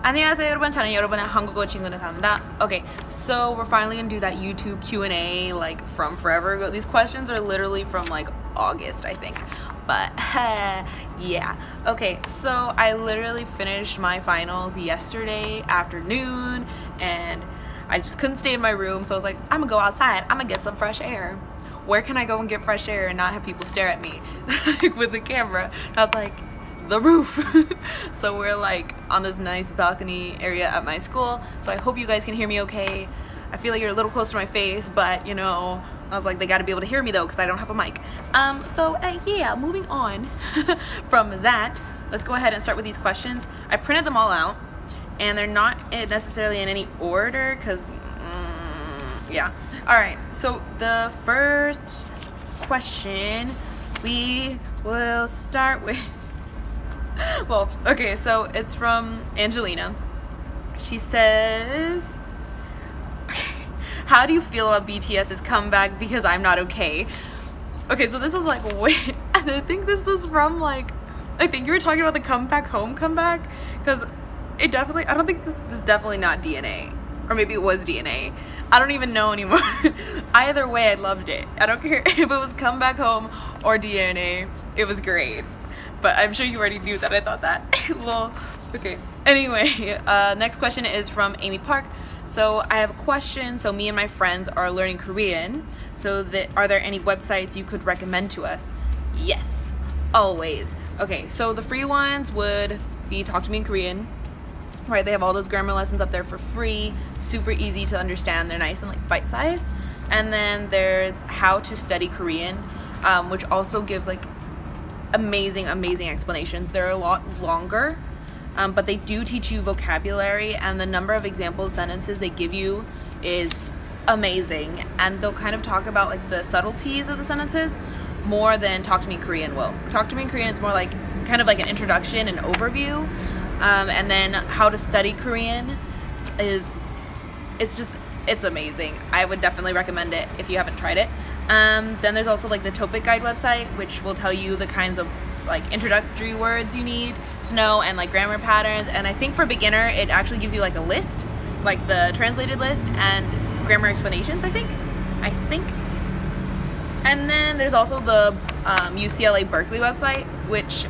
안녕하세요 여러분, 저는 여러분의 한국어 친구 Natalia입니다. Okay, so we're finally gonna do that YouTube Q&A like from forever ago. These questions are literally from like August, I think. But yeah. Okay, so I literally finished my finals yesterday afternoon and I just couldn't stay in my room, so I was like, I'm gonna go outside, I'm gonna get some fresh air. Where can I go and get fresh air and not have people stare at me with the camera? And I was like, the roof. So we're like on this nice balcony area at my school, so I hope you guys can hear me okay. I feel like you're a little close to my face, but you know, I was like, they gotta be able to hear me though because I don't have a mic. Yeah, moving on from that, let's go ahead and start with these questions. I printed them all out and they're not necessarily in any order because yeah. Alright, so the first question we will start with well, okay, so it's from Angelina. She says, how do you feel about BTS's comeback because I'm not okay? Okay, so this is like, wait, and I think this is from like, I think you were talking about the Come Back Home comeback, because it definitely, I don't think this is definitely not DNA, or maybe it was DNA. I don't even know anymore. Either way, I loved it. I don't care if it was Come Back Home or DNA, it was great. But I'm sure you already knew that I thought that. Well, okay. Anyway, next question is from Amy Park. So I have a question. So me and my friends are learning Korean. So are there any websites you could recommend to us? Yes, always. Okay, so the free ones would be Talk to Me in Korean. Right, they have all those grammar lessons up there for free. Super easy to understand. They're nice and like bite-sized. And then there's How to Study Korean, which also gives like amazing explanations. They're a lot longer, but they do teach you vocabulary, and the number of example sentences they give you is amazing, and they'll kind of talk about like the subtleties of the sentences more than Talk to Me in Korean will. Talk to Me in Korean is more like kind of like an introduction and overview, and then How to Study Korean it's amazing. I would definitely recommend it if you haven't tried it. Then there's also like the Topic Guide website, which will tell you the kinds of like introductory words you need to know and like grammar patterns. And I think for beginner, it actually gives you like a list, like the translated list and grammar explanations, I think. And then there's also the UCLA Berkeley website, which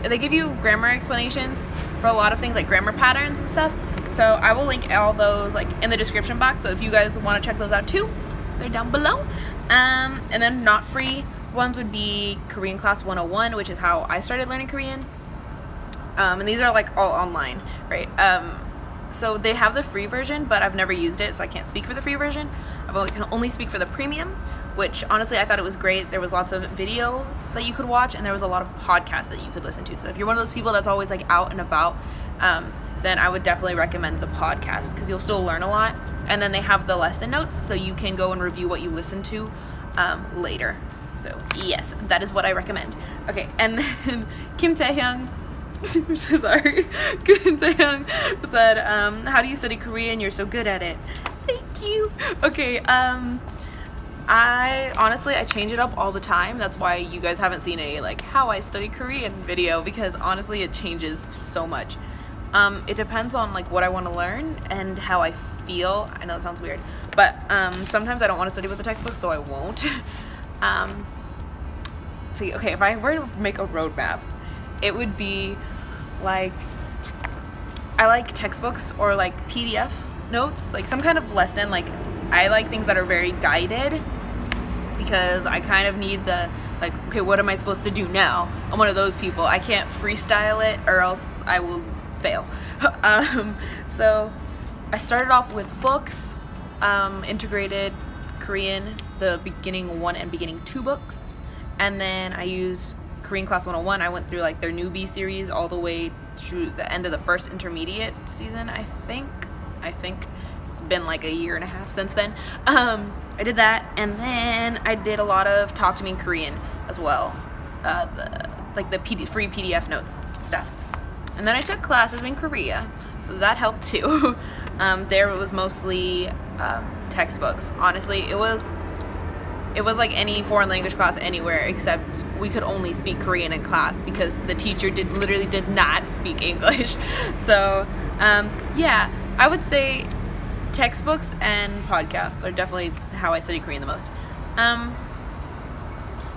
they give you grammar explanations for a lot of things like grammar patterns and stuff. So I will link all those like in the description box. So if you guys want to check those out too, they're down below. And then not free ones would be Korean Class 101, which is how I started learning Korean. And these are like all online, right? So they have the free version, but I've never used it, so I can't speak for the free version. Can only speak for the premium, which honestly I thought it was great. There was lots of videos that you could watch, and there was a lot of podcasts that you could listen to. So if you're one of those people that's always like out and about, then I would definitely recommend the podcast because you'll still learn a lot. And then they have the lesson notes, so you can go and review what you listen to later. So yes, that is what I recommend. Okay, and then Kim Taehyung, sorry, Kim Taehyung said, how do you study Korean? You're so good at it. Thank you. Okay, I change it up all the time. That's why you guys haven't seen a like how I study Korean video, because honestly it changes so much. It depends on like what I want to learn and how I feel. I know it sounds weird, but sometimes I don't want to study with the textbook, so I won't. See, okay, if I were to make a roadmap, it would be like I like textbooks or like PDF notes, like some kind of lesson. Like I like things that are very guided because I kind of need the like, okay, what am I supposed to do now? I'm one of those people. I can't freestyle it or else I will fail. So I started off with books, integrated Korean, the beginning 1 and beginning 2 books, and then I used Korean Class 101. I went through like their newbie series all the way to the end of the first intermediate season. I think it's been like a year and a half since then. I did that, and then I did a lot of Talk to Me in Korean as well, the free PDF notes stuff. And then I took classes in Korea, so that helped too. There it was mostly textbooks. Honestly, it was it was like any foreign language class anywhere, except we could only speak Korean in class because the teacher literally did not speak English. So yeah, I would say textbooks and podcasts are definitely how I study Korean the most.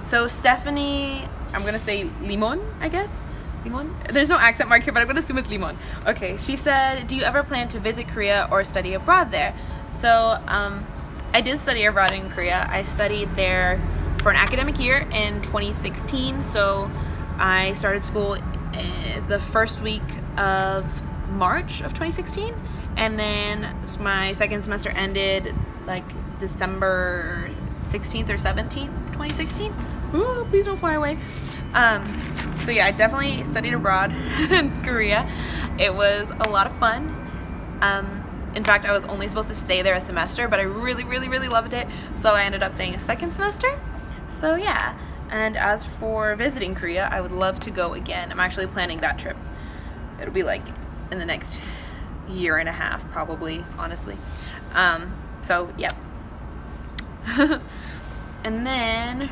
So Stephanie, I'm gonna say Limon, I guess. Limon? There's no accent mark here, but I'm gonna assume it's Limon. Okay, she said, do you ever plan to visit Korea or study abroad there? So I did study abroad in Korea. I studied there for an academic year in 2016. So I started school the first week of March of 2016, and then my second semester ended like December 16th or 17th, 2016. Ooh, please don't fly away. So yeah, I definitely studied abroad in Korea. It was a lot of fun. In fact, I was only supposed to stay there a semester, but I really, really, really loved it. So I ended up staying a second semester. So yeah, and as for visiting Korea, I would love to go again. I'm actually planning that trip. It'll be like in the next year and a half, probably, honestly. So yeah. And then,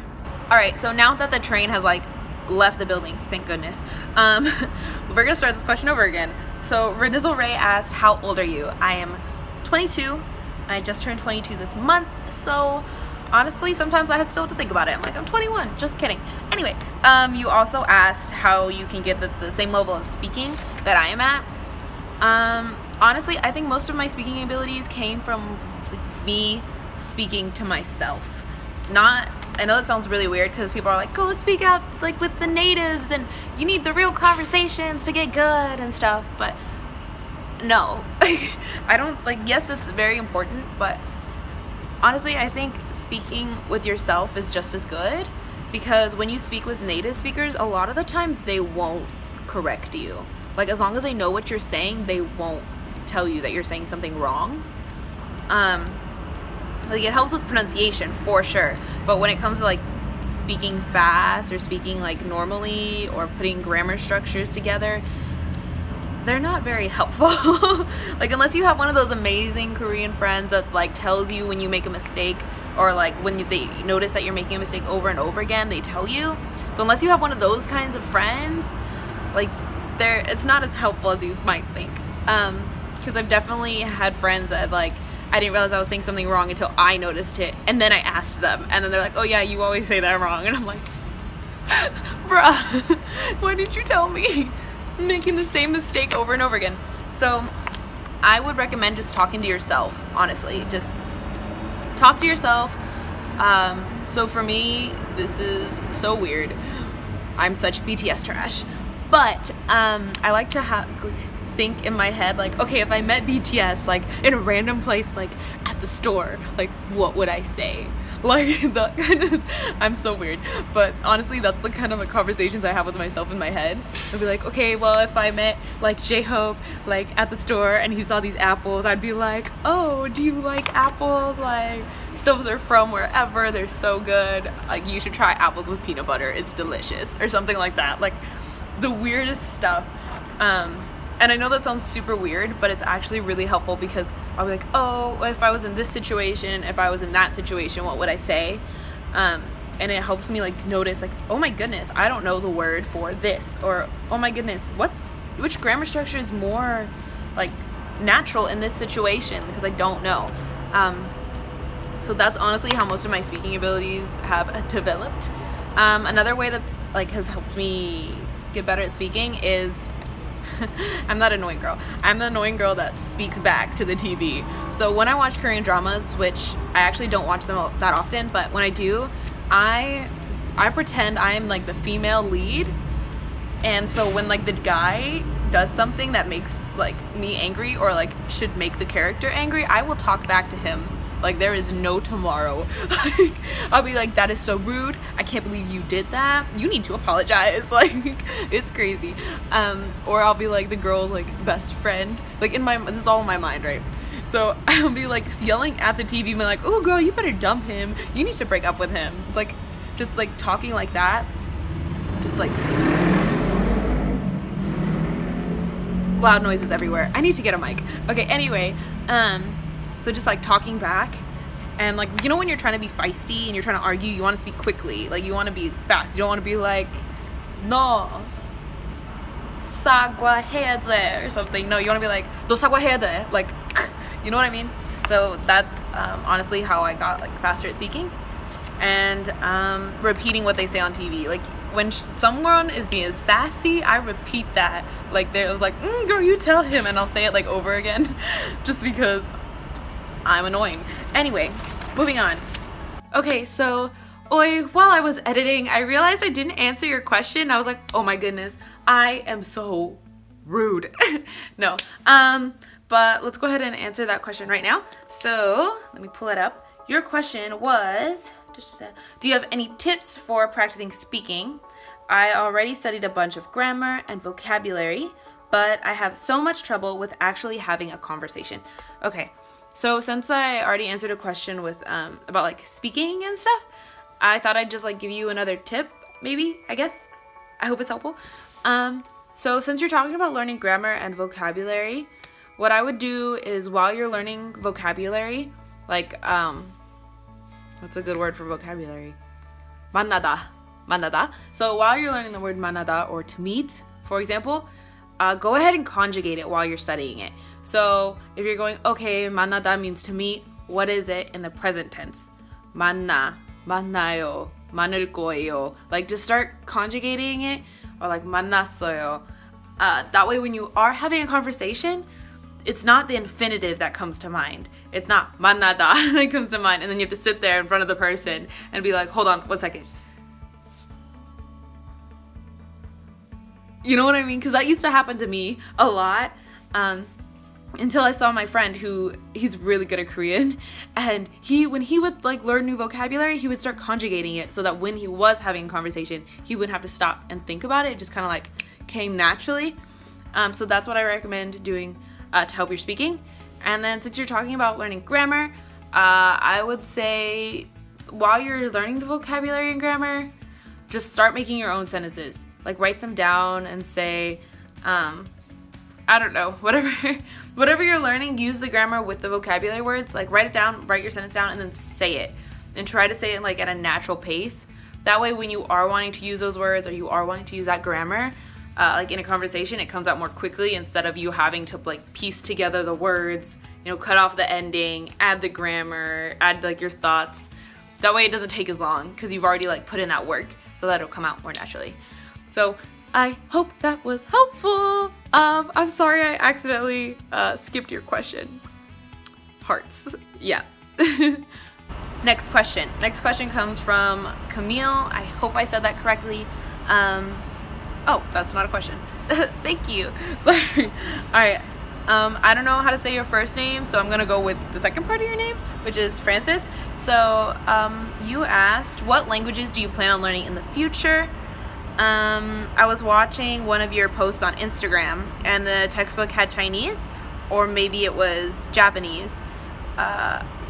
all right, so now that the train has like left the building, thank goodness, we're gonna start this question over again. So Renizel Ray asked, how old are you? I am 22. I just turned 22 this month. So honestly, sometimes I still have to think about it. I'm like, I'm 21, just kidding. Anyway, you also asked how you can get the same level of speaking that I am at. Honestly, I think most of my speaking abilities came from me speaking to myself. I know that sounds really weird because people are like, go speak out like with the natives and you need the real conversations to get good and stuff, but no. I don't, like, yes, it's very important, but honestly, I think speaking with yourself is just as good, because when you speak with native speakers, a lot of the times they won't correct you. Like, as long as they know what you're saying, they won't tell you that you're saying something wrong. Like, it helps with pronunciation for sure, but when it comes to like speaking fast or speaking like normally or putting grammar structures together, they're not very helpful. Like, unless you have one of those amazing Korean friends that like tells you when you make a mistake, or like when they notice that you're making a mistake over and over again, they tell you. So unless you have one of those kinds of friends, like, it's not as helpful as you might think. Because I've definitely had friends that like, I didn't realize I was saying something wrong until I noticed it, and then I asked them, and then they're like, oh yeah, you always say that wrong, and I'm like, bruh, why didn't you tell me? I'm making the same mistake over and over again. So I would recommend just talking to yourself, honestly. Just talk to yourself. So for me, this is so weird. I'm such BTS trash, but I like to think in my head, like, okay, if I met BTS like in a random place, like at the store, like what would I say? Like, that kind of, I'm so weird, but honestly, that's the kind of like conversations I have with myself in my head. I'd be like, okay, well, if I met like J-Hope like at the store and he saw these apples, I'd be like, oh, do you like apples? Like, those are from wherever, they're so good, like you should try apples with peanut butter, it's delicious, or something like that. Like, the weirdest stuff. And I know that sounds super weird, but it's actually really helpful, because I'll be like, oh, if I was in this situation, if I was in that situation, what would I say? And it helps me like notice, like, oh my goodness, I don't know the word for this, or oh my goodness, which grammar structure is more like natural in this situation, because I don't know. So that's honestly how most of my speaking abilities have developed. Another way that like has helped me get better at speaking is I'm that annoying girl. I'm the annoying girl that speaks back to the TV. So when I watch Korean dramas, which I actually don't watch them that often, but when I do, I pretend I'm like the female lead. And so when like the guy does something that makes like me angry, or like should make the character angry, I will talk back to him like there is no tomorrow. Like, I'll be like, that is so rude, I can't believe you did that, you need to apologize. Like, it's crazy. Or I'll be like the girl's like best friend, like this is all in my mind, right? So I'll be like yelling at the TV and be like, oh girl, you better dump him, you need to break up with him. It's like, just like talking like that, just like loud noises everywhere. I need to get a mic. Okay, anyway, so just like talking back And like, you know, when you're trying to be feisty and you're trying to argue, you want to speak quickly. Like, you want to be fast. You don't want to be like, no, 사과해야 돼 or something. No, you want to be like, 너 사과해야 돼. Like, you know what I mean? So that's honestly how I got like faster at speaking. And repeating what they say on TV. Like, when someone is being sassy, I repeat that. Like, it was like, girl, you tell him. And I'll say it like over again just because I'm annoying. Anyway, moving on. Okay, so while I was editing, I realized I didn't answer your question. I was like, oh my goodness, I am so rude. No, but let's go ahead and answer that question right now. So let me pull it up. Your question was, do you have any tips for practicing speaking? I already studied a bunch of grammar and vocabulary, but I have so much trouble with actually having a conversation. Okay. So since I already answered a question with about like speaking and stuff, I thought I'd just like give you another tip, maybe, I guess. I hope it's helpful. So since you're talking about learning grammar and vocabulary, what I would do is while you're learning vocabulary, like what's a good word for vocabulary? 만나다. So while you're learning the word 만나다 or to meet, for example, go ahead and conjugate it while you're studying it. So if you're going, okay, 만나다 means to meet, what is it in the present tense? 만나요, 만날 거예요. Like, just start conjugating it, or like 만났어요. That way when you are having a conversation, it's not the infinitive that comes to mind. It's not 만나다 that comes to mind, and then you have to sit there in front of the person and be like, hold on, 1 second. You know what I mean? Because that used to happen to me a lot. Until I saw my friend he's really good at Korean, and when he would like learn new vocabulary, he would start conjugating it so that when he was having a conversation, he wouldn't have to stop and think about it. It just kind of like came naturally. So that's what I recommend doing to help your speaking. And then since you're talking about learning grammar, I would say while you're learning the vocabulary and grammar, just start making your own sentences. Like, write them down and say, I don't know, whatever you're learning, use the grammar with the vocabulary words. Like, write it down, write your sentence down, and then say it. And try to say it like at a natural pace. That way when you are wanting to use those words or you are wanting to use that grammar, like in a conversation, it comes out more quickly instead of you having to like piece together the words, you know, cut off the ending, add the grammar, add like your thoughts. That way it doesn't take as long because you've already like put in that work, so that it'll come out more naturally. So I hope that was helpful. I'm sorry I accidentally skipped your question. Hearts. Yeah. Next question. Next question comes from Camille. I hope I said that correctly. Oh, that's not a question. Thank you. Sorry. All right. I don't know how to say your first name, so I'm gonna go with the second part of your name, which is Francis. So you asked, what languages do you plan on learning in the future? I was watching one of your posts on Instagram, and the textbook had Chinese, or maybe it was Japanese.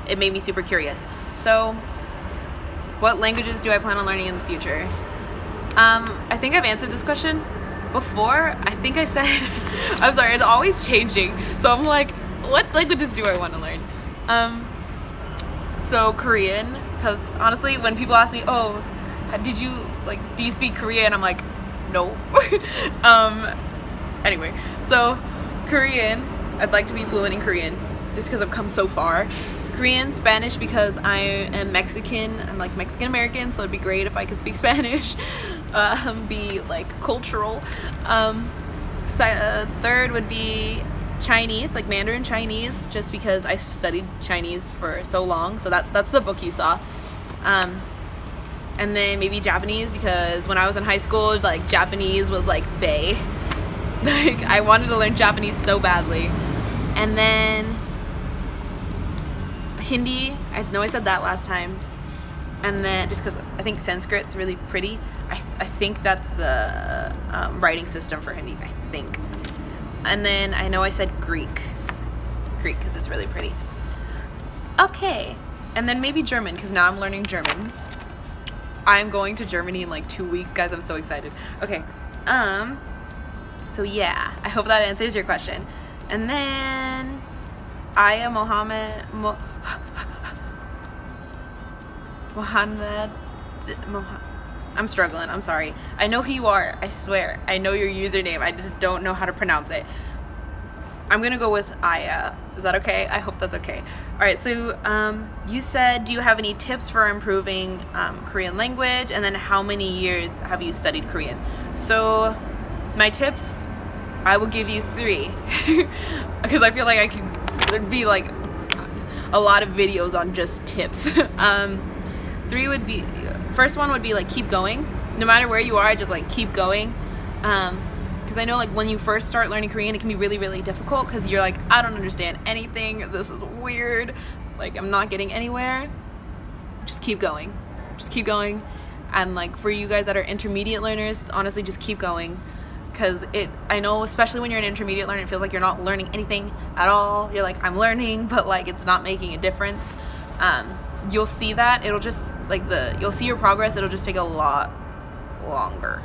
It made me super curious. So, what languages do I plan on learning in the future? I think I've answered this question before. I think I said, I'm sorry, it's always changing. So I'm like, what languages do I want to learn? So Korean, because honestly, when people ask me, oh, do you speak Korean? I'm like, no. Anyway, so Korean, I'd like to be fluent in Korean just because I've come so far. So Korean, Spanish because I am Mexican. I'm like Mexican American, so it'd be great if I could speak Spanish. Be like cultural. Third would be Chinese, like Mandarin Chinese, just because I studied Chinese for so long. So that's the book you saw. And then maybe Japanese, because when I was in high school, like Japanese was like bae. Like I wanted to learn Japanese so badly. And then Hindi, I know I said that last time. And then just because I think Sanskrit's really pretty. I think that's the writing system for Hindi, I think. And then I know I said Greek because it's really pretty. Okay, and then maybe German, because now I'm learning German. I'm going to Germany in like 2 weeks, guys. I'm so excited. Okay, so yeah, I hope that answers your question. And then I am Mohamed. I'm struggling. I'm sorry. I know who you are. I swear. I know your username. I just don't know how to pronounce it. I'm gonna go with Aya. Is that okay? I hope that's okay. All right. So you said, do you have any tips for improving Korean language? And then how many years have you studied Korean? So my tips, I will give you 3 because I feel like there'd be like a lot of videos on just tips. 3 would be, first one would be like keep going. No matter where you are, just like keep going. Because I know like when you first start learning Korean, it can be really, really difficult because you're like, I don't understand anything. This is weird. Like I'm not getting anywhere. Just keep going. Just keep going. And like for you guys that are intermediate learners, honestly, just keep going. Because I know, especially when you're an intermediate learner, it feels like you're not learning anything at all. You're like, I'm learning, but like it's not making a difference. You'll see that. It'll just like you'll see your progress. It'll just take a lot longer.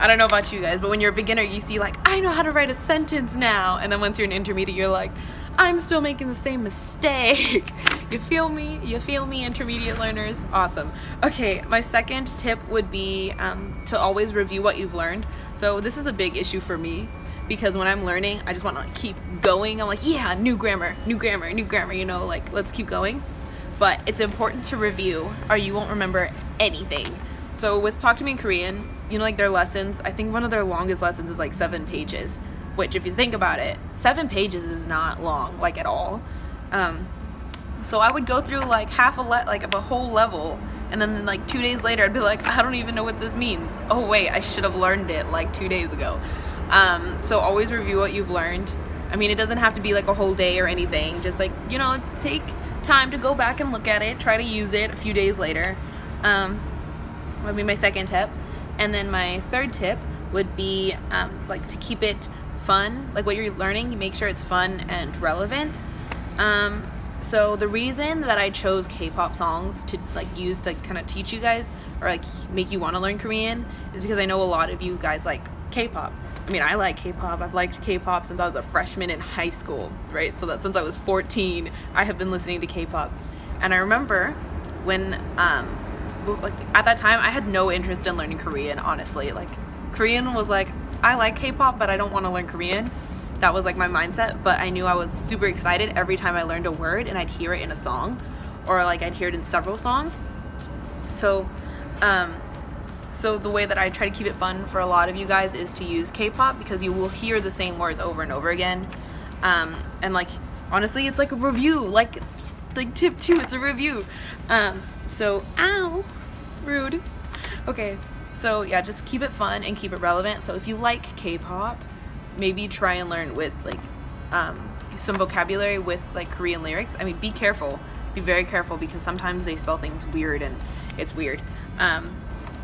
I don't know about you guys, but when you're a beginner, you see like, I know how to write a sentence now. And then once you're an intermediate, you're like, I'm still making the same mistake. You feel me? You feel me, intermediate learners? Awesome. Okay, my second tip would be to always review what you've learned. So this is a big issue for me because when I'm learning, I just want to keep going. I'm like, yeah, new grammar, you know, like let's keep going. But it's important to review or you won't remember anything. So with Talk to Me in Korean, you know, like their lessons, I think one of their longest lessons is like 7 pages, which if you think about it, 7 pages is not long, like at all. So I would go through like of a whole level, and then like 2 days later, I'd be like, I don't even know what this means. Oh wait, I should have learned it like 2 days ago. So always review what you've learned. I mean, it doesn't have to be like a whole day or anything. Just like, you know, take time to go back and look at it, try to use it a few days later. Would be my second tip. And then my third tip would be like to keep it fun, like what you're learning, make sure it's fun and relevant. So the reason that I chose K-pop songs to like use to kind of teach you guys or like make you want to learn Korean is because I know a lot of you guys like K-pop. I mean, I like K-pop. I've liked K-pop since I was a freshman in high school, right? So that since I was 14, I have been listening to K-pop. And I remember when like at that time I had no interest in learning Korean, honestly. Like Korean was like, I like K-pop, but I don't want to learn Korean. That was like my mindset, but I knew I was super excited every time I learned a word and I'd hear it in a song or like I'd hear it in several songs. So so the way that I try to keep it fun for a lot of you guys is to use K-pop because you will hear the same words over and over again. And like honestly, it's like a review, like tip 2, it's a review. So ow, rude. Okay, so yeah, just keep it fun and keep it relevant. So if you like K-pop, maybe try and learn with like some vocabulary with like Korean lyrics. I mean, be careful, be very careful because sometimes they spell things weird and it's weird.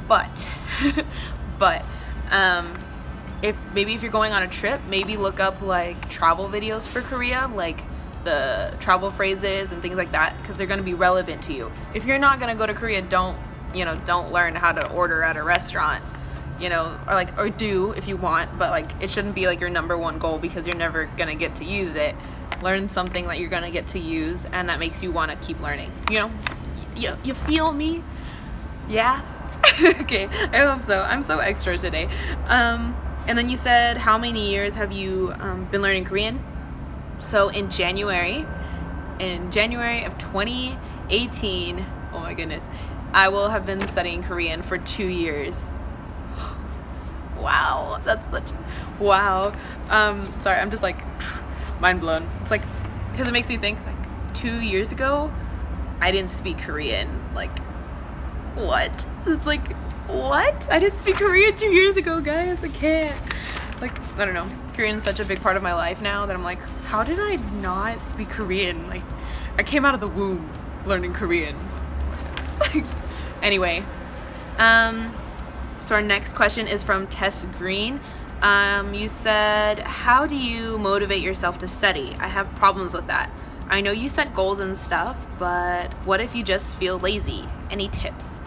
But if you're going on a trip, maybe look up like travel videos for Korea, like the travel phrases and things like that, because they're going to be relevant to you. If you're not going to go to Korea, don't learn how to order at a restaurant, or do if you want, but like it shouldn't be like your number one goal because you're never going to get to use it. Learn something that you're going to get to use and that makes you want to keep learning. You feel me? Yeah. Okay, I hope so. I'm so extra today. And then you said, how many years have you been learning Korean? So in January of 2018, oh my goodness, I will have been studying Korean for 2 years. Wow, that's such, wow. Sorry, I'm just like mind blown. It's like, because it makes me think like 2 years ago, I didn't speak Korean. Like, what? It's like, what? I didn't speak Korean 2 years ago, guys. I can't. Like, I don't know. Korean is such a big part of my life now that I'm like, how did I not speak Korean? Like, I came out of the womb learning Korean. Anyway, so our next question is from Tess Green. You said, how do you motivate yourself to study? I have problems with that. I know you set goals and stuff, but what if you just feel lazy? Any tips?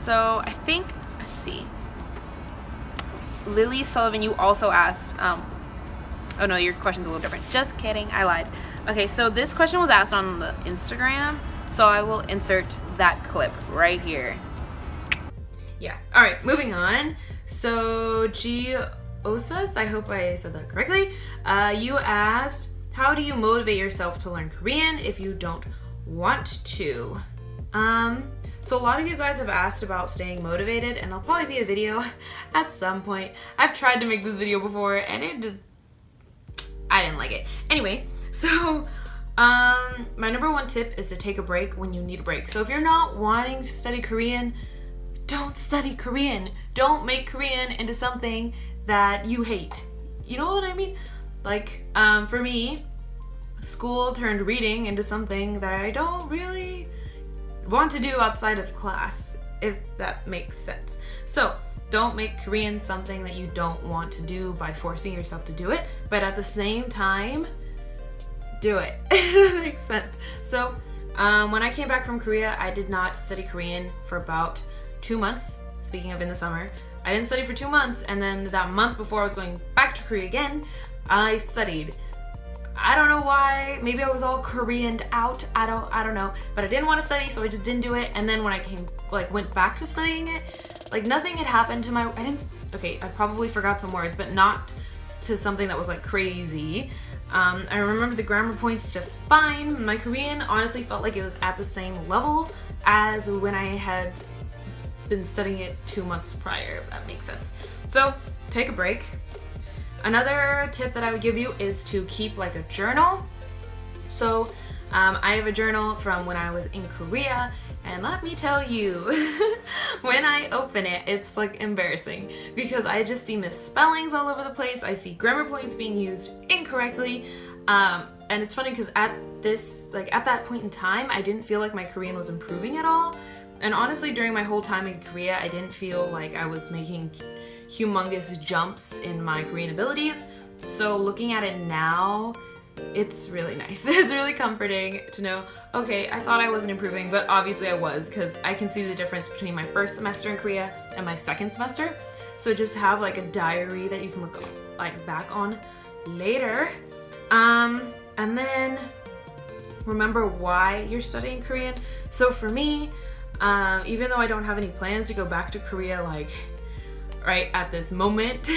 So I think, let's see. Lily Sullivan, you also asked, Oh no, your question's a little different. Just kidding, I lied. Okay, so this question was asked on the Instagram, so I will insert that clip right here. Yeah, all right, moving on. So Osas, I hope I said that correctly. You asked, how do you motivate yourself to learn Korean if you don't want to? So a lot of you guys have asked about staying motivated, and there'll probably be a video at some point. I've tried to make this video before, and I didn't like it. Anyway, so my number one tip is to take a break when you need a break. So if you're not wanting to study Korean, don't study Korean. Don't make Korean into something that you hate. You know what I mean? Like, for me, school turned reading into something that I don't really want to do outside of class, if that makes sense. So don't make Korean something that you don't want to do by forcing yourself to do it, but at the same time, do it. That makes sense. So when I came back from Korea, I did not study Korean for about 2 months. Speaking of in the summer, I didn't study for 2 months, and then that month before I was going back to Korea again, I studied. I don't know why. Maybe I was all Koreaned out. I don't know. But I didn't want to study, so I just didn't do it. And then when I went back to studying it, nothing had happened to my. I probably forgot some words, but not to something that was crazy. I remember the grammar points just fine. My Korean honestly felt like it was at the same level as when I had been studying it 2 months prior, if that makes sense. So take a break. Another tip that I would give you is to keep a journal. So I have a journal from when I was in Korea, and let me tell you, when I open it, it's embarrassing because I just see misspellings all over the place. I see grammar points being used incorrectly, and it's funny because at that point in time, I didn't feel like my Korean was improving at all. And honestly, during my whole time in Korea, I didn't feel like I was making humongous jumps in my Korean abilities. So looking at it now, it's really nice. It's really comforting to know, okay, I thought I wasn't improving, but obviously I was, because I can see the difference between my first semester in Korea and my second semester. So just have a diary that you can look back on later. And then remember why you're studying Korean. So for me, even though I don't have any plans to go back to Korea right at this moment,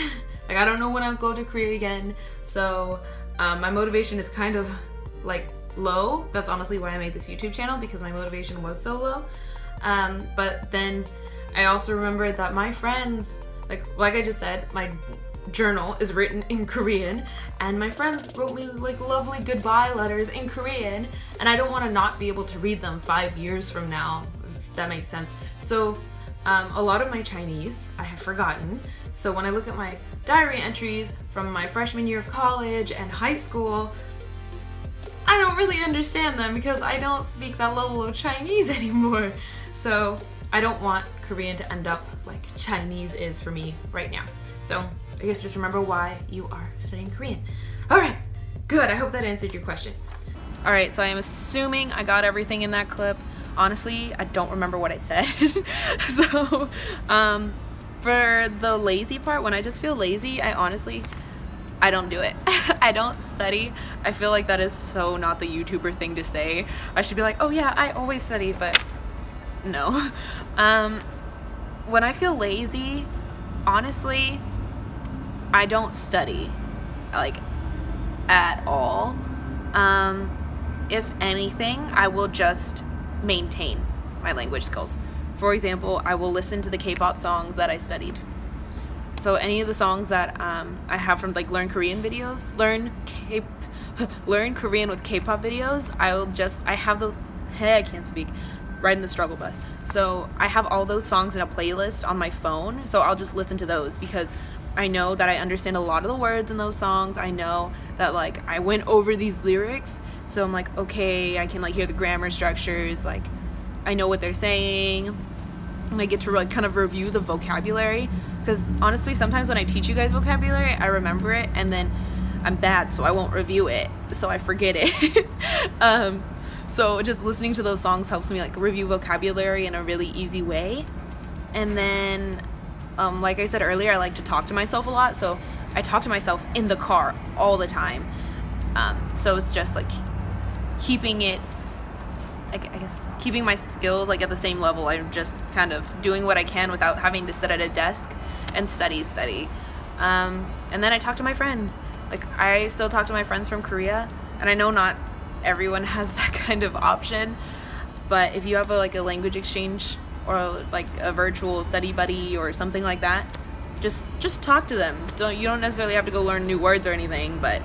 I don't know when I'll go to Korea again, so my motivation is kind of low. That's honestly why I made this YouTube channel, because my motivation was so low. But then I also remembered that my friends, like I just said, my journal is written in Korean, and my friends wrote me lovely goodbye letters in Korean, and I don't want to not be able to read them 5 years from now, if that makes sense. So a lot of my Chinese I have forgotten, so when I look at my diary entries from my freshman year of college and high school, I don't really understand them because I don't speak that level of Chinese anymore. So I don't want Korean to end up like Chinese is for me right now. So I guess just remember why you are studying Korean. Alright, good. I hope that answered your question. Alright, so I am assuming I got everything in that clip. Honestly, I don't remember what I said. So, for the lazy part, when I just feel lazy, I don't do it. I don't study. I feel like that is so not the YouTuber thing to say. I should be like, oh yeah, I always study, but no. When I feel lazy, honestly, I don't study, at all. If anything, I will just maintain my language skills. For example, I will listen to the K-pop songs that I studied. So any of the songs that I have from Learn Korean videos, learn Korean with K-pop videos, I have those, I can't speak, riding the struggle bus. So I have all those songs in a playlist on my phone, so I'll just listen to those because I know that I understand a lot of the words in those songs. I know that I went over these lyrics, so I'm okay, I can hear the grammar structures, I know what they're saying. I get to kind of review the vocabulary, because honestly sometimes when I teach you guys vocabulary, I remember it and then I'm bad, so I won't review it, so I forget it. So just listening to those songs helps me review vocabulary in a really easy way. And then like I said earlier, I like to talk to myself a lot, so I talk to myself in the car all the time. So it's just like keeping it, I guess, keeping my skills like at the same level. I'm just kind of doing what I can without having to sit at a desk and study. And then I talk to my friends. Like, I still talk to my friends from Korea, and I know not everyone has that kind of option, but if you have a language exchange or like a virtual study buddy or something like that, just talk to them. You don't necessarily have to go learn new words or anything, but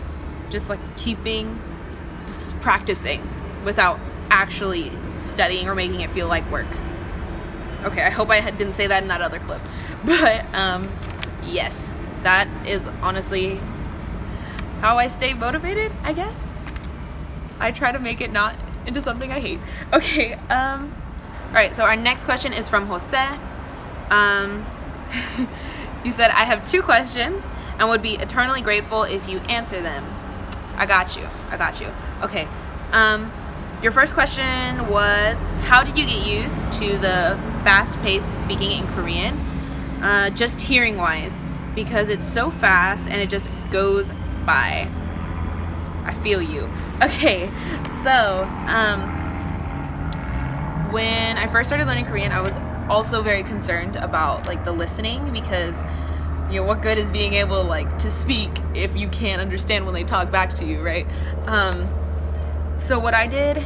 just like just practicing without actually studying or making it feel like work. Okay, I hope I didn't say that in that other clip, but yes, that is honestly how I stay motivated, I guess. I try to make it not into something I hate. Okay, alright, so our next question is from Jose. He said, I have 2 questions and would be eternally grateful if you answer them. I got you. Okay, your first question was, how did you get used to the fast-paced speaking in Korean? Just hearing-wise, because it's so fast and it just goes by. I feel you. Okay, so when I first started learning Korean, I was also very concerned about like the listening, because what good is being able to speak if you can't understand when they talk back to you, right? So what I did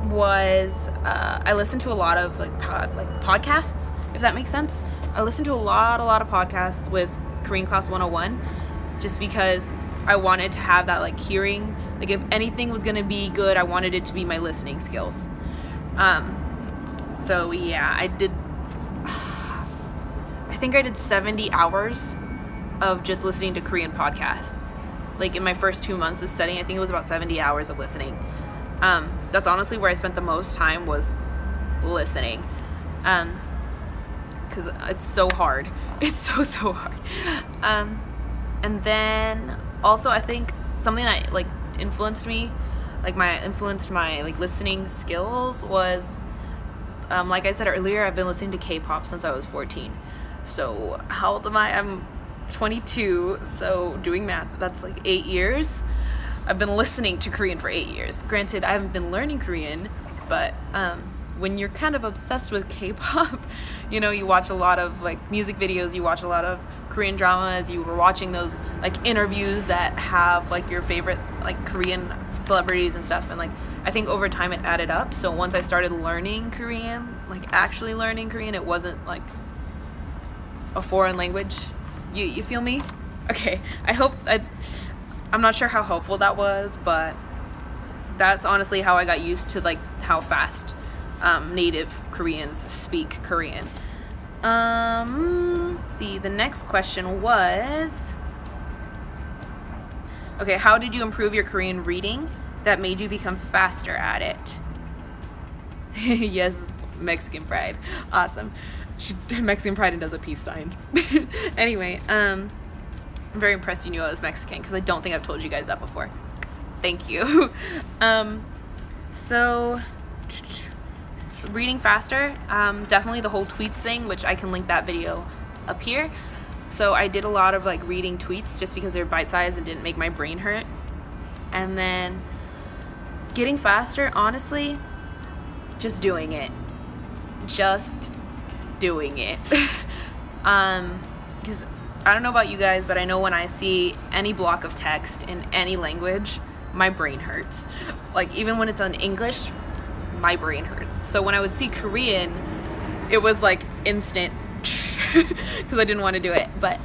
was I listened to a lot of podcasts, if that makes sense. I listened to a lot of podcasts with Korean Class 101, just because I wanted to have that hearing. Like, if anything was gonna be good, I wanted it to be my listening skills. So yeah, I think I did 70 hours of just listening to Korean podcasts. Like, in my first 2 months of studying, I think it was about 70 hours of listening. That's honestly where I spent the most time, was listening. Because it's so hard. It's so hard. And then also, I think something that influenced me, my listening skills was, like I said earlier, I've been listening to K-pop since I was 14. So how old am I? I'm 22, so doing math, that's 8 years. I've been listening to Korean for 8 years. Granted, I haven't been learning Korean, but when you're kind of obsessed with K-pop, you watch a lot of music videos, you watch a lot of Korean dramas, you were watching those interviews that have your favorite Korean celebrities and stuff, and I think over time it added up. So once I started learning Korean, actually learning Korean, it wasn't a foreign language. You feel me? Okay, I'm not sure how helpful that was, but that's honestly how I got used to how fast native Koreans speak Korean. See, the next question was, okay, how did you improve your Korean reading that made you become faster at it? Yes, Mexican pride. Awesome. Mexican pride and does a peace sign. Anyway, I'm very impressed you knew I was Mexican, because I don't think I've told you guys that before. Thank you. So reading faster, definitely the whole tweets thing, which I can link that video up here. So I did a lot of reading tweets just because they're bite-sized and didn't make my brain hurt. And then getting faster, honestly, just doing it. Because I don't know about you guys, but I know when I see any block of text in any language, my brain hurts. Even when it's in English, my brain hurts. So when I would see Korean, it was instant, because I didn't want to do it. But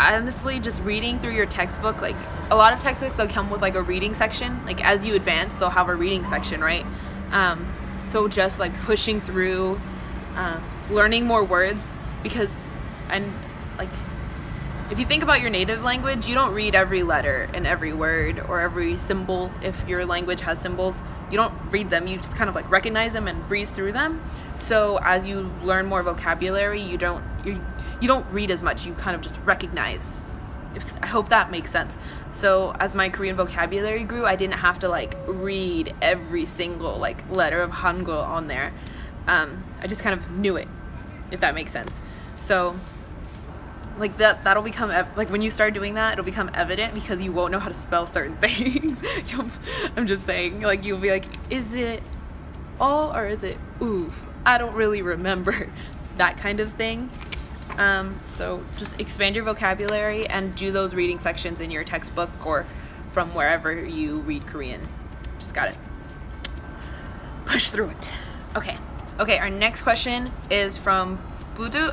honestly, just reading through your textbook, a lot of textbooks, they'll come with a reading section. As you advance, they'll have a reading section, right? So just pushing through, learning more words, because if you think about your native language, you don't read every letter and every word or every symbol. If your language has symbols, you don't read them, you just kind of recognize them and breeze through them. So as you learn more vocabulary, you don't read as much, you kind of just recognize. I hope that makes sense. So as my Korean vocabulary grew, I didn't have to read every single letter of Hangul on there. I just kind of knew it, if that makes sense. So like that'll become like when you start doing that, it'll become evident because you won't know how to spell certain things. I'm just saying, like you'll be like, is it all or is it oof? I don't really remember, that kind of thing. So just expand your vocabulary and do those reading sections in your textbook or from wherever you read Korean. Just got it. Push through it. Okay, our next question is from Budu.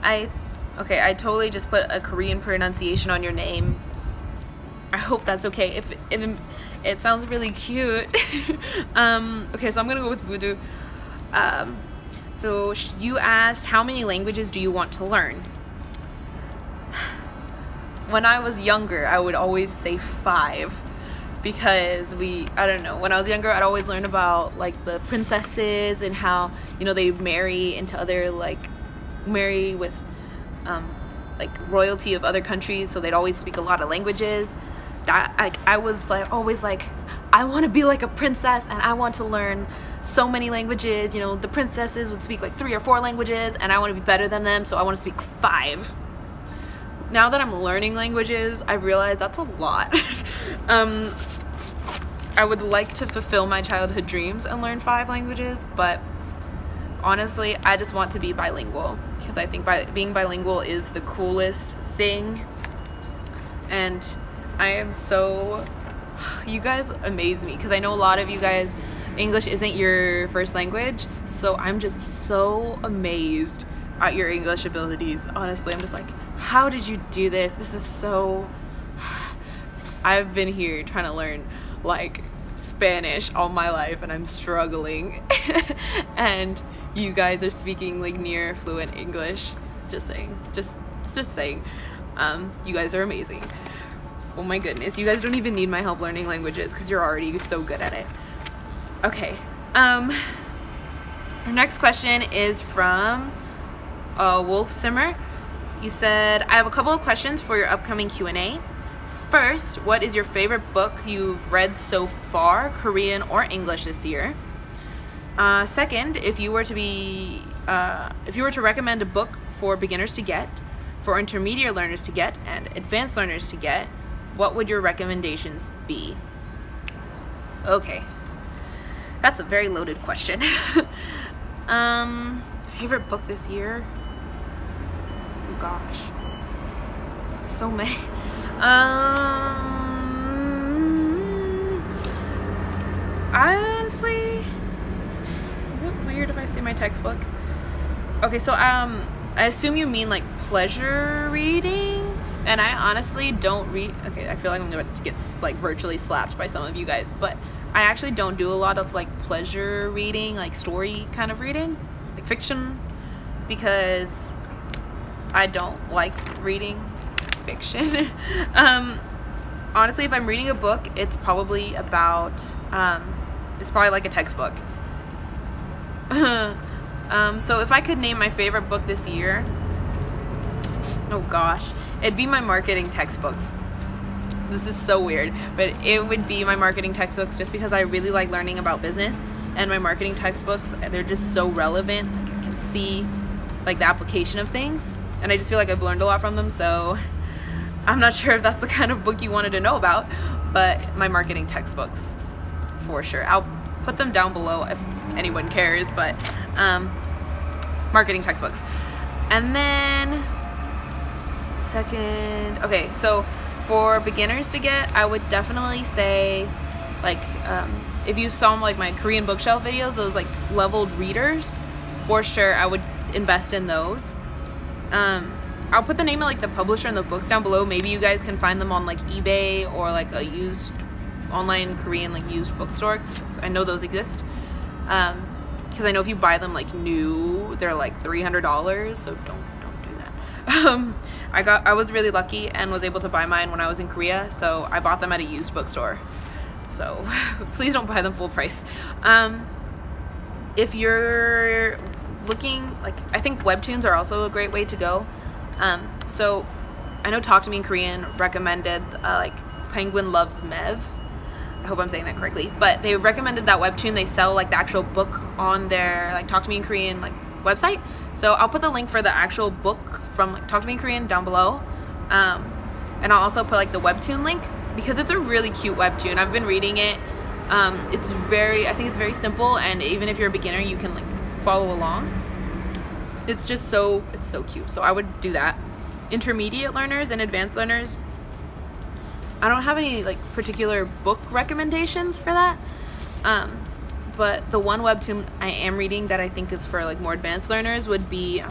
I totally just put a Korean pronunciation on your name. I hope that's okay. If it sounds really cute. Okay, so I'm gonna go with Budu. So you asked, how many languages do you want to learn? When I was younger, I would always say 5 because I don't know, when I was younger, I'd always learn about like the princesses and how, you know, they marry into other, like marry with like royalty of other countries, so they'd always speak a lot of languages. That I was like always like, I want to be like a princess and I want to learn so many languages. You know, the princesses would speak like 3 or 4 languages and I want to be better than them, so I want to speak 5. Now that I'm learning languages, I realize that's a lot. I would like to fulfill my childhood dreams and learn 5 languages, but honestly, I just want to be bilingual because I think being bilingual is the coolest thing. And I am so, you guys amaze me because I know a lot of you guys, English isn't your first language, so I'm just so amazed at your English abilities. Honestly, I'm just like, how did you do this? This is so, I've been here trying to learn like Spanish all my life and I'm struggling. And you guys are speaking like near fluent English. Just saying, just saying. You guys are amazing. Oh my goodness, you guys don't even need my help learning languages because you're already so good at it. Okay, our next question is from Wolf Simmer. You said, I have a couple of questions for your upcoming Q&A. First, what is your favorite book you've read so far, Korean or English this year? Second, if you were to recommend a book for beginners to get, for intermediate learners to get, and advanced learners to get, what would your recommendations be? Okay, that's a very loaded question. Favorite book this year? Oh gosh, so many. Honestly, is it weird if I say my textbook? Okay, so I assume you mean like pleasure reading, and I honestly don't read. Okay, I feel like I'm about to get like virtually slapped by some of you guys, but I actually don't do a lot of like pleasure reading, like story kind of reading, like fiction, because I don't like reading fiction. Honestly, if I'm reading a book, it's probably about it's probably like a textbook. So if I could name my favorite book this year, oh gosh, it'd be my marketing textbooks. This is so weird, but it would be my marketing textbooks just because I really like learning about business, and my marketing textbooks, they're just so relevant. Like I can see like the application of things, and I just feel like I've learned a lot from them. So I'm not sure if that's the kind of book you wanted to know about, but my marketing textbooks for sure. I'll put them down below if anyone cares, but marketing textbooks. And then second, okay, so for beginners to get, I would definitely say like if you saw like my Korean bookshelf videos, those like leveled readers, for sure I would invest in those. I'll put the name of like the publisher and the books down below. Maybe you guys can find them on like eBay or like a used online Korean like used bookstore, because I know those exist. Because I know if you buy them like new, they're like $300, so don't do that. I was really lucky and was able to buy mine when I was in Korea, so I bought them at a used bookstore. So please don't buy them full price. If you're looking, like, I think WebToons are also a great way to go. So I know Talk to Me in Korean recommended like Penguin Loves Mev. I hope I'm saying that correctly, but they recommended that webtoon. They sell like the actual book on their like Talk to Me in Korean like website. So I'll put the link for the actual book from Talk to Me in Korean down below. And I'll also put like the webtoon link because it's a really cute webtoon. I've been reading it. I think it's very simple, and even if you're a beginner, you can like follow along. It's so cute. So I would do that. Intermediate learners and advanced learners, I don't have any like particular book recommendations for that. But the one webtoon I am reading that I think is for like more advanced learners would be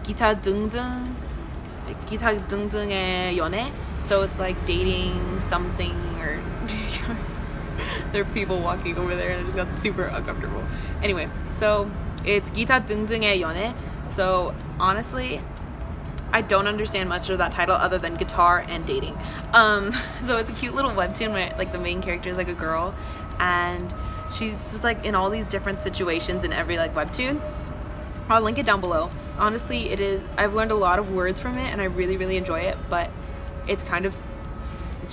기타등등의 연애. So it's like dating something, or there are people walking over there and I just got super uncomfortable. Anyway, so it's 기타등등의 연애. So honestly, I don't understand much of that title other than guitar and dating. So it's a cute little webtoon where like the main character is like a girl, and she's just like in all these different situations in every like webtoon. I'll link it down below. Honestly, I've learned a lot of words from it and I really, really enjoy it, but it's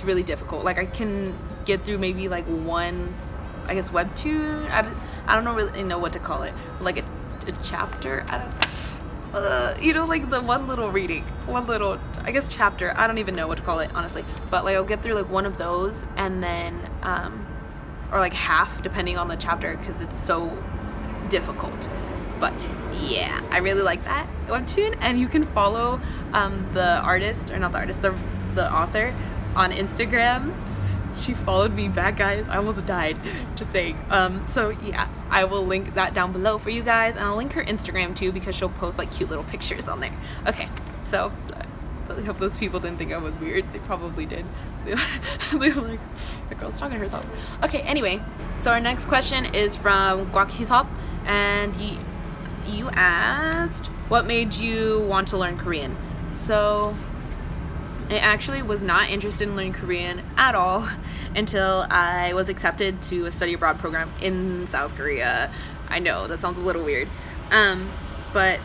really difficult. Like I can get through maybe like one, I guess, webtoon. I don't really know what to call it. Like a chapter. Like the one little reading, I guess, chapter. I don't even know what to call it, honestly. But like I'll get through like one of those, and then or like half, depending on the chapter, because it's so difficult. But yeah, I really like that webtoon, and you can follow the artist, or not the artist, the author on Instagram. She followed me back, guys. I almost died. Just saying. So yeah, I will link that down below for you guys, and I'll link her Instagram too because she'll post like cute little pictures on there. Okay, so I hope those people didn't think I was weird. They probably did. They were like, the girl's talking to herself. Okay, anyway, so our next question is from Gwakhisop, and you asked, what made you want to learn Korean? So I actually was not interested in learning Korean at all until I was accepted to a study abroad program in South Korea. I know, that sounds a little weird. But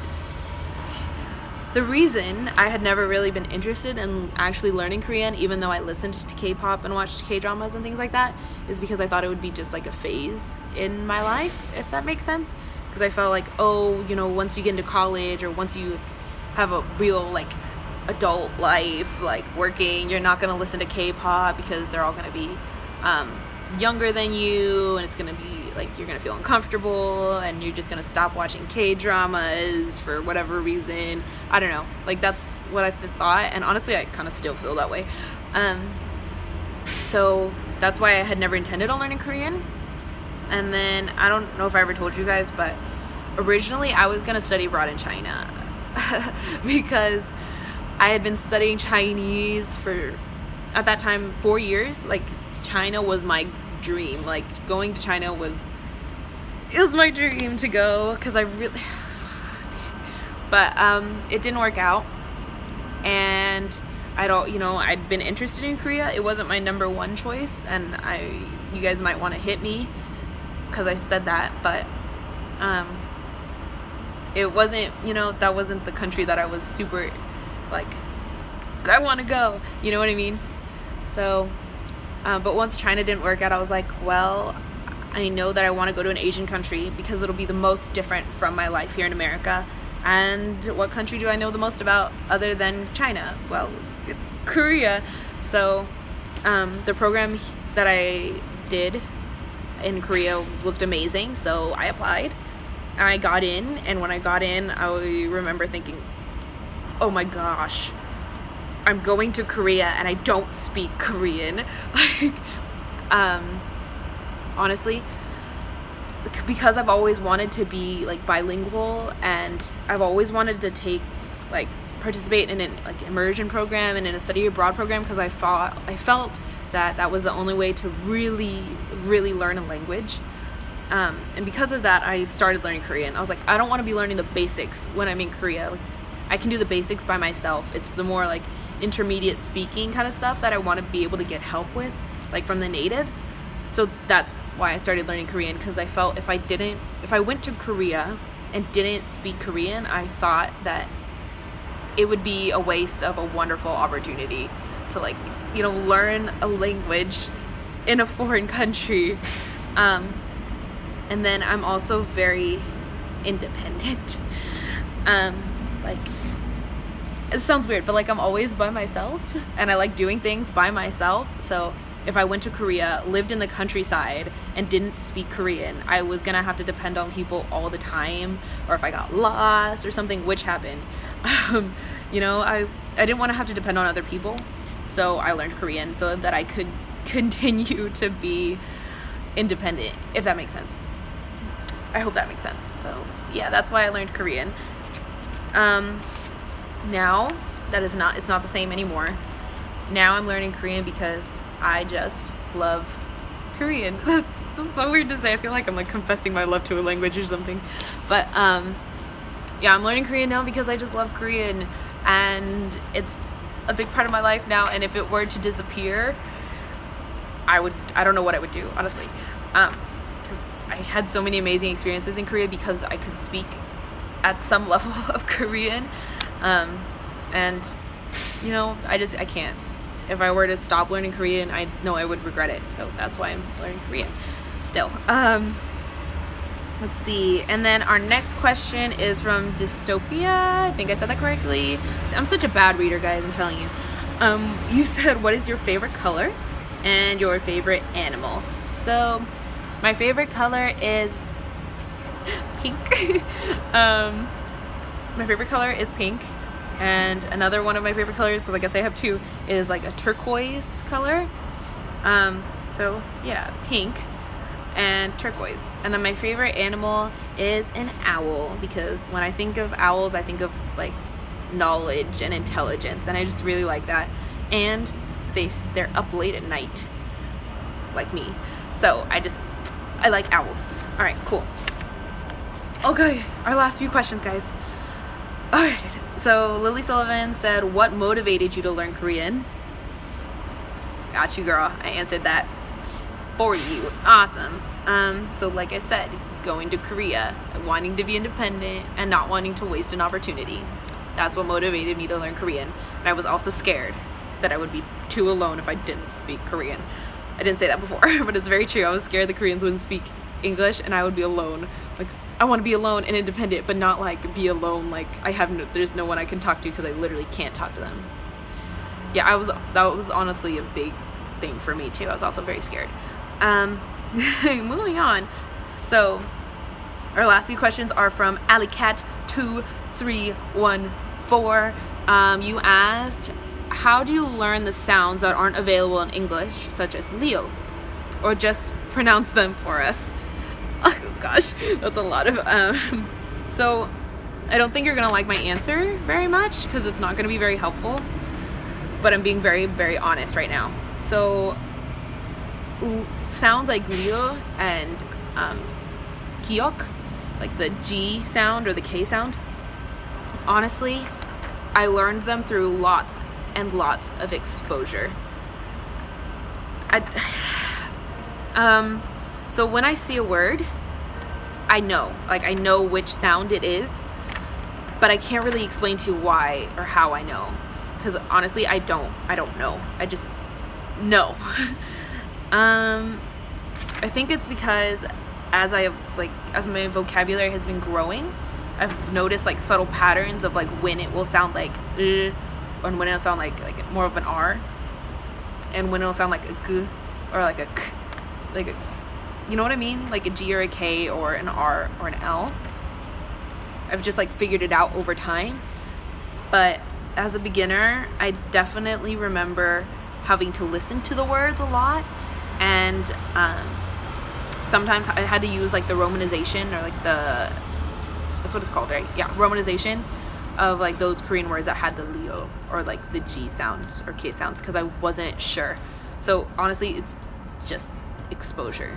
the reason I had never really been interested in actually learning Korean, even though I listened to K-pop and watched K-dramas and things like that, is because I thought it would be just like a phase in my life, if that makes sense. Because I felt like, once you get into college, or once you have a real like adult life, like working, you're not gonna listen to K-pop because they're all gonna be younger than you, and it's gonna be like you're gonna feel uncomfortable, and you're just gonna stop watching K-dramas for whatever reason. I don't know, like that's what I thought, and honestly I kind of still feel that way. So that's why I had never intended on learning Korean. And then I don't know if I ever told you guys, but originally I was gonna study abroad in China because I had been studying Chinese for, at that time, 4 years. Like, China was my dream. Like, going to China was my dream to go, because I really, but it didn't work out. And I'd been interested in Korea. It wasn't my number one choice, and you guys might want to hit me because I said that, but it wasn't, that wasn't the country that I was super like, I want to go, you know what I mean? So but once China didn't work out, I was like, well, I know that I want to go to an Asian country because it'll be the most different from my life here in America. And what country do I know the most about other than China? Well, Korea. So the program that I did in Korea looked amazing, so I applied. I got in, and when I got in, I remember thinking, oh my gosh, I'm going to Korea and I don't speak Korean. Like, honestly, because I've always wanted to be like bilingual, and I've always wanted to participate in an like immersion program and in a study abroad program, because I felt that was the only way to really, really learn a language. And because of that, I started learning Korean. I was like, I don't want to be learning the basics when I'm in Korea. Like, I can do the basics by myself. It's the more like intermediate speaking kind of stuff that I want to be able to get help with, like from the natives. So that's why I started learning Korean, because I felt if I went to Korea and didn't speak Korean, I thought that it would be a waste of a wonderful opportunity to learn a language in a foreign country. And then I'm also very independent. it sounds weird, but like I'm always by myself and I like doing things by myself. So if I went to Korea, lived in the countryside, and didn't speak Korean, I was gonna have to depend on people all the time, or if I got lost or something, which happened. You know, I didn't want to have to depend on other people, so I learned Korean so that I could continue to be independent, if that makes sense. I hope that makes sense. So yeah, that's why I learned Korean. Now that it's not the same anymore. Now I'm learning Korean because I just love Korean. It's so weird to say. I feel like I'm like confessing my love to a language or something. But yeah, I'm learning Korean now because I just love Korean, and it's a big part of my life now. And if it were to disappear, I don't know what I would do, honestly. Because I had so many amazing experiences in Korea because I could speak at some level of Korean. And you know, I can't. If I were to stop learning Korean, I know I would regret it. So that's why I'm learning Korean still. Let's see. And then our next question is from Dystopia. I think I said that correctly. I'm such a bad reader, guys, I'm telling you. You said, what is your favorite color and your favorite animal? So my favorite color is pink. My favorite color is pink. And another one of my favorite colors, because I guess I have two, is like a turquoise color. So yeah, pink and turquoise. And then my favorite animal is an owl, because when I think of owls, I think of like knowledge and intelligence, and I just really like that. And they're up late at night, like me. So I like owls. All right, cool. Okay, our last few questions, guys. All right. So Lily Sullivan said, what motivated you to learn Korean? Got you, girl. I answered that for you. Awesome. So like I said, going to Korea, wanting to be independent and not wanting to waste an opportunity. That's what motivated me to learn Korean. And I was also scared that I would be too alone if I didn't speak Korean. I didn't say that before, but it's very true. I was scared the Koreans wouldn't speak English and I would be alone. Like, I want to be alone and independent, but not like be alone like there's no one I can talk to, because I literally can't talk to them. Yeah, that was honestly a big thing for me too. I was also very scared. Moving on. So our last few questions are from AliCat2314. You asked, how do you learn the sounds that aren't available in English, such as lil, or just pronounce them for us? Oh gosh, that's a lot of so I don't think you're gonna like my answer very much, because it's not gonna be very helpful, but I'm being very, very honest right now. So sounds like lyo and 기억, like the G sound or the K sound, honestly, I learned them through lots and lots of exposure. So when I see a word, I know which sound it is, but I can't really explain to you why or how I know, because honestly, I don't know. I just know. I think it's because as my vocabulary has been growing, I've noticed like subtle patterns of like when it will sound like or when it'll sound like more of an R, and when it'll sound like a g or like a k, like a, you know what I mean? Like a G or a K or an R or an L. I've just like figured it out over time. But as a beginner, I definitely remember having to listen to the words a lot. And sometimes I had to use like the romanization, or like that's what it's called, right? Yeah, romanization of like those Korean words that had the lyo or like the G sounds or K sounds, because I wasn't sure. So honestly, it's just exposure.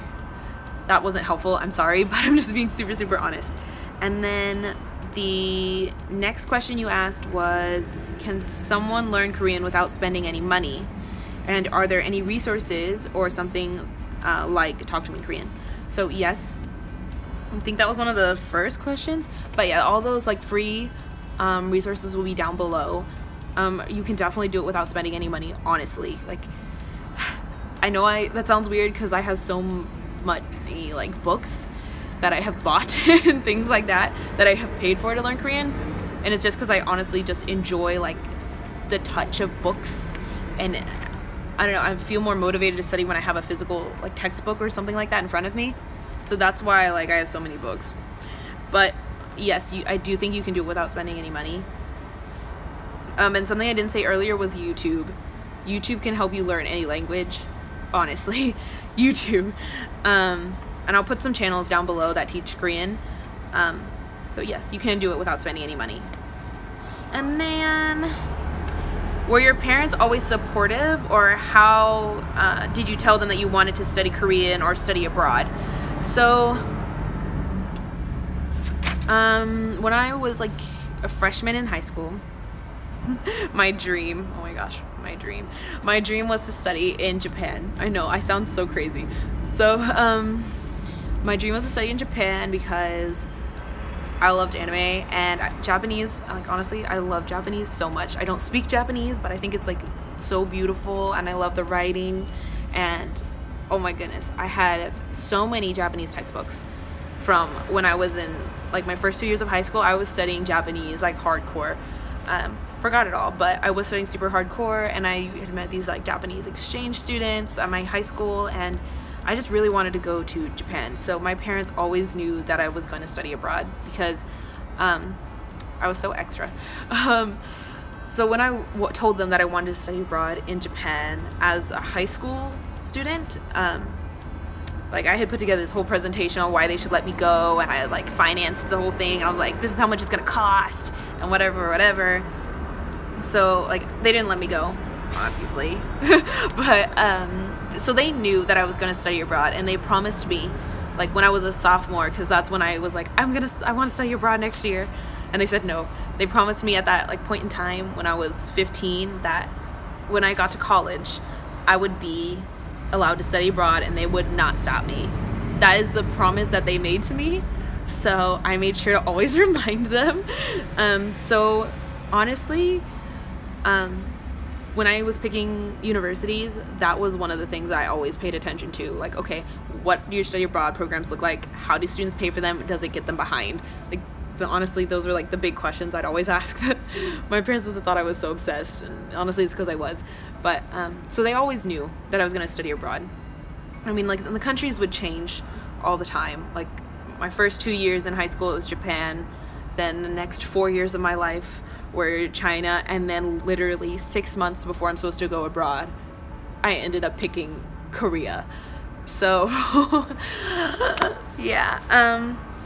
That wasn't helpful, I'm sorry, but I'm just being super, super honest. And then the next question you asked was, can someone learn Korean without spending any money? And are there any resources or something like Talk to Me Korean? So yes, I think that was one of the first questions. But yeah, all those like free resources will be down below. You can definitely do it without spending any money, honestly. Like, I know that sounds weird because I have so many like books that I have bought and things like that I have paid for to learn Korean. And it's just because I honestly just enjoy like the touch of books, and I don't know, I feel more motivated to study when I have a physical like textbook or something like that in front of me. So that's why like I have so many books. But yes, I do think you can do it without spending any money. And something I didn't say earlier was YouTube. YouTube can help you learn any language, honestly. YouTube. And I'll put some channels down below that teach Korean. So yes, you can do it without spending any money. And then, were your parents always supportive, or how did you tell them that you wanted to study Korean or study abroad? So, when I was like a freshman in high school, my dream was to study in Japan. I know, I sound so crazy. So, my dream was to study in Japan because I loved anime and Japanese. Like, honestly, I love Japanese so much. I don't speak Japanese, but I think it's like so beautiful, and I love the writing. And oh my goodness, I had so many Japanese textbooks from when I was in like my first 2 years of high school. I was studying Japanese like hardcore. Forgot it all, but I was studying super hardcore, and I had met these like Japanese exchange students at my high school, and I just really wanted to go to Japan. So my parents always knew that I was going to study abroad because I was so extra. So when I told them that I wanted to study abroad in Japan as a high school student, like I had put together this whole presentation on why they should let me go, and I like financed the whole thing, and I was like, this is how much it's gonna cost, and whatever. So like they didn't let me go, obviously. But so they knew that I was going to study abroad, and they promised me like when I was a sophomore, because that's when I was like, I want to study abroad next year, and they said no. They promised me at that like point in time when I was 15 that when I got to college I would be allowed to study abroad, and they would not stop me. That is the promise that they made to me, so I made sure to always remind them. So honestly, when I was picking universities, that was one of the things I always paid attention to. Like, okay, what do your study abroad programs look like? How do students pay for them? Does it get them behind? Like, honestly, those were like the big questions I'd always ask. My parents must have thought I was so obsessed, and honestly, it's because I was. But so they always knew that I was going to study abroad. I mean, like, the countries would change all the time. Like, my first 2 years in high school, it was Japan. Then the next 4 years of my life were China, and then literally 6 months before I'm supposed to go abroad, I ended up picking Korea. So yeah.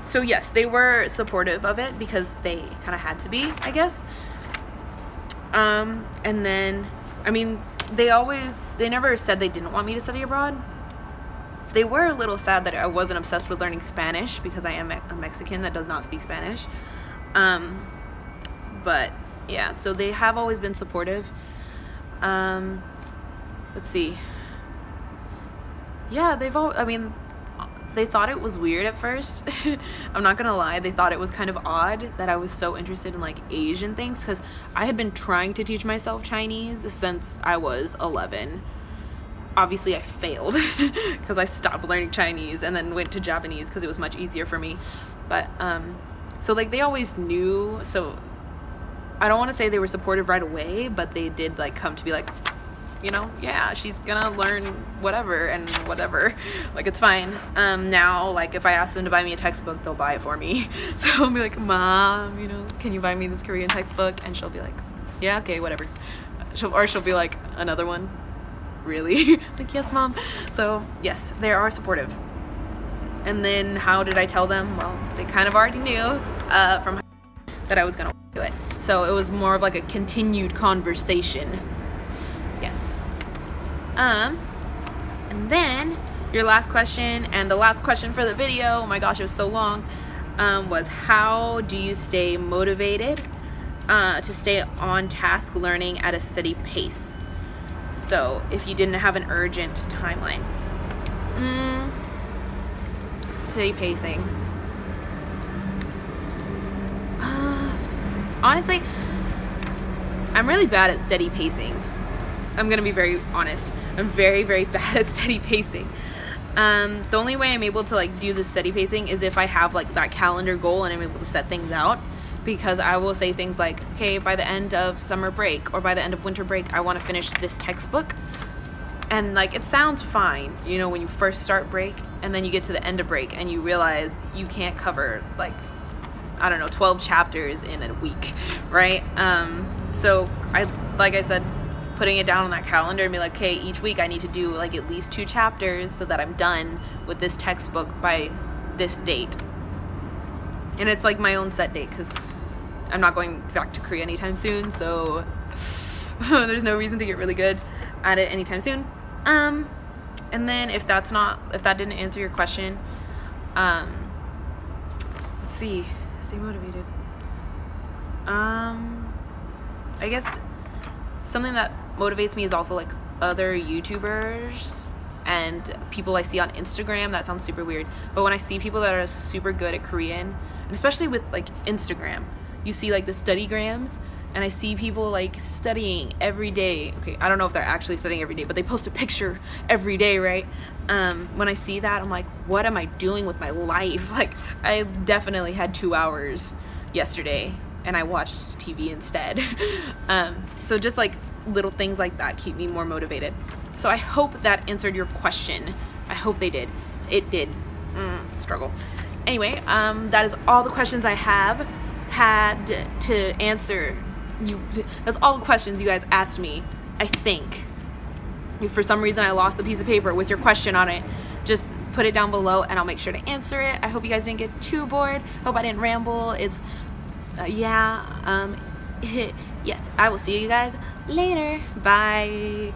So yes, they were supportive of it because they kind of had to be, I guess. And then, I mean, they never said they didn't want me to study abroad. They were a little sad that I wasn't obsessed with learning Spanish because I am a Mexican that does not speak Spanish. But yeah, so they have always been supportive. Let's see. Yeah, they thought it was weird at first. I'm not gonna lie, they thought it was kind of odd that I was so interested in like Asian things, because I had been trying to teach myself Chinese since I was 11. Obviously I failed because I stopped learning Chinese and then went to Japanese because it was much easier for me. But so like they always knew, so I don't want to say they were supportive right away, but they did like come to be like, you know, yeah, she's gonna learn whatever and whatever, like it's fine. Now, like if I ask them to buy me a textbook, they'll buy it for me. So I'll be like, Mom, you know, can you buy me this Korean textbook? And she'll be like, yeah, okay, whatever. She'll be like, another one? Really? Like, yes, Mom. So yes, they are supportive. And then how did I tell them? Well, they kind of already knew from that I was gonna do it. So it was more of like a continued conversation. Yes. And then your last question, and the last question for the video, oh my gosh, it was so long, was how do you stay motivated to stay on task learning at a steady pace? So if you didn't have an urgent timeline. Steady pacing. Honestly, I'm really bad at steady pacing. I'm gonna be very honest. I'm very, very bad at steady pacing. The only way I'm able to like do the steady pacing is if I have like that calendar goal and I'm able to set things out. because I will say things like, okay, by the end of summer break or by the end of winter break, I want to finish this textbook. And like, it sounds fine, you know, when you first start break, and then you get to the end of break and you realize you can't cover like, I don't know, 12 chapters in a week, right? So like I said, putting it down on that calendar and be like, okay, each week I need to do like at least 2 chapters so that I'm done with this textbook by this date. And it's like my own set date because I'm not going back to Korea anytime soon, so there's no reason to get really good at it anytime soon. And then if that didn't answer your question, let's see, stay motivated. I guess something that motivates me is also like other YouTubers and people I see on Instagram. That sounds super weird, but when I see people that are super good at Korean, and especially with like Instagram, you see like the studygrams, and I see people like studying every day. Okay, I don't know if they're actually studying every day, but they post a picture every day, right? When I see that, I'm like, what am I doing with my life? Like, I definitely had 2 hours yesterday and I watched TV instead. So just like little things like that keep me more motivated. So I hope that answered your question. I hope they did. It did. Struggle. Anyway, that is all the questions I have had to answer. That's all the questions you guys asked me, I think. If for some reason I lost the piece of paper with your question on it, just put it down below and I'll make sure to answer it. I hope you guys didn't get too bored. Hope I didn't ramble. It's yes, I will see you guys later. Bye.